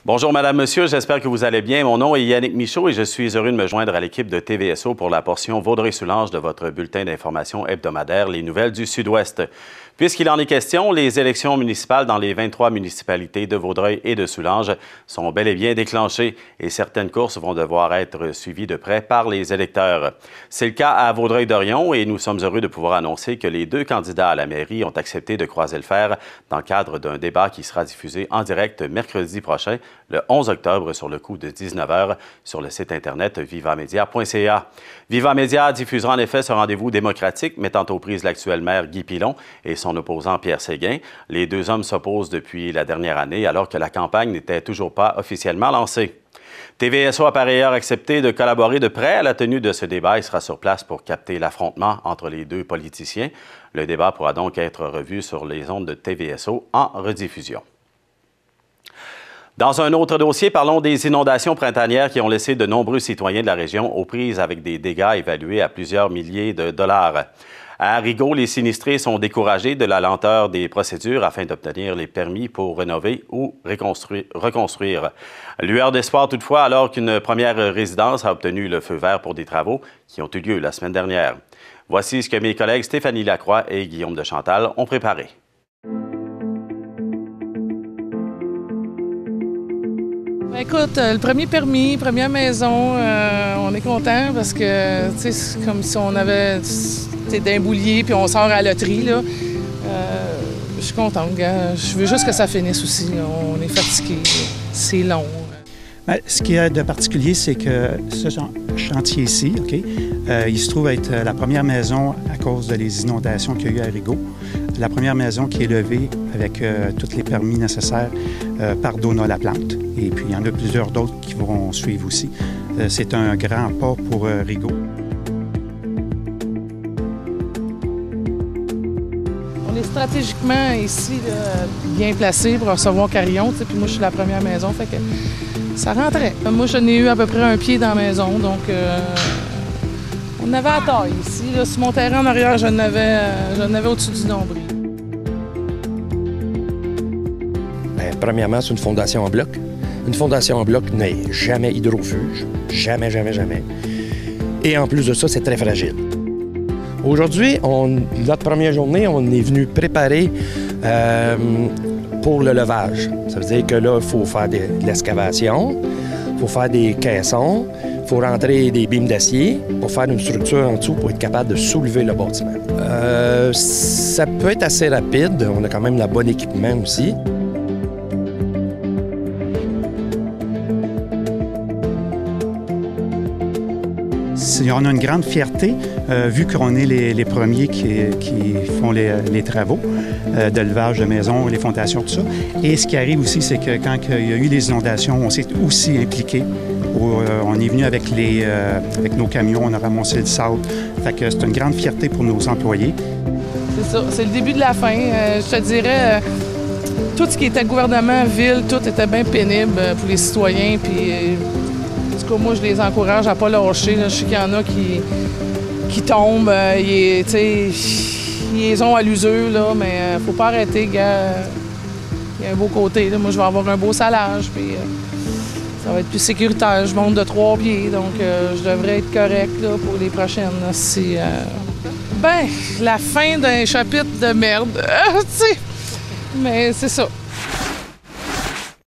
Bonjour Madame, Monsieur, j'espère que vous allez bien. Mon nom est Yannick Michaud et je suis heureux de me joindre à l'équipe de TVSO pour la portion Vaudreuil-Soulanges de votre bulletin d'information hebdomadaire, les nouvelles du Sud-Ouest. Puisqu'il en est question, les élections municipales dans les 23 municipalités de Vaudreuil et de Soulanges sont bel et bien déclenchées et certaines courses vont devoir être suivies de près par les électeurs. C'est le cas à Vaudreuil-Dorion et nous sommes heureux de pouvoir annoncer que les deux candidats à la mairie ont accepté de croiser le fer dans le cadre d'un débat qui sera diffusé en direct mercredi prochain, le 11 octobre, sur le coup de 19h, sur le site Internet vivamedia.ca. Viva Média diffusera en effet ce rendez-vous démocratique mettant aux prises l'actuel maire Guy Pilon et son opposant Pierre Séguin. Les deux hommes s'opposent depuis la dernière année alors que la campagne n'était toujours pas officiellement lancée. TVSO a par ailleurs accepté de collaborer de près à la tenue de ce débat et sera sur place pour capter l'affrontement entre les deux politiciens. Le débat pourra donc être revu sur les ondes de TVSO en rediffusion. Dans un autre dossier, parlons des inondations printanières qui ont laissé de nombreux citoyens de la région aux prises avec des dégâts évalués à plusieurs milliers de dollars. À Rigaud, les sinistrés sont découragés de la lenteur des procédures afin d'obtenir les permis pour rénover ou reconstruire. Lueur d'espoir toutefois, alors qu'une première résidence a obtenu le feu vert pour des travaux qui ont eu lieu la semaine dernière. Voici ce que mes collègues Stéphanie Lacroix et Guillaume de Chantal ont préparé. Écoute, le premier permis, première maison, on est content parce que, tu sais, c'est comme si on avait d'un boulier puis on sort à la loterie, là. Je suis contente, gars. Je veux juste que ça finisse aussi, là. On est fatigué, c'est long. Bien, ce qu'il y a de particulier, c'est que ce chantier ici, OK, il se trouve être la première maison à cause des inondations qu'il y a eu à Rigaud. La première maison qui est levée avec tous les permis nécessaires par Donna Laplante. Et puis, il y en a plusieurs d'autres qui vont suivre aussi. C'est un grand pas pour Rigaud. On est stratégiquement ici là, bien placé pour recevoir Carillon. Puis moi, je suis la première maison, fait que ça rentrait. Moi, je n'ai eu à peu près un pied dans la maison, donc on avait à taille ici. Là, sur mon terrain en arrière, je n'avais au-dessus du nombril. Bien, premièrement, c'est une fondation en bloc. Une fondation en bloc n'est jamais hydrofuge. Jamais, jamais, jamais. Et en plus de ça, c'est très fragile. Aujourd'hui, notre première journée, on est venu préparer pour le levage. Ça veut dire que là, il faut faire de l'excavation, il faut faire des caissons, il faut rentrer des beams d'acier pour faire une structure en dessous pour être capable de soulever le bâtiment. Ça peut être assez rapide. On a quand même le bon équipement aussi. On a une grande fierté, vu qu'on est les premiers qui font les travaux de levage de maisons, les fondations, tout ça. Et ce qui arrive aussi, c'est que quand il y a eu les inondations, on s'est aussi impliqué. On est venu avec nos camions, on a ramassé le sable. Fait que c'est une grande fierté pour nos employés. C'est ça, c'est le début de la fin. Je te dirais, tout ce qui était gouvernement, ville, tout était bien pénible pour les citoyens. Puis, moi, je les encourage à ne pas lâcher. Là. Je sais qu'il y en a qui tombent, ils ont à l'usure, là, mais faut pas arrêter, gars. Il y a un beau côté. Là. Moi, je vais avoir un beau salage, puis ça va être plus sécuritaire. Je monte de 3 pieds, donc je devrais être correct là, pour les prochaines. C'est la fin d'un chapitre de merde, tu sais. Mais c'est ça.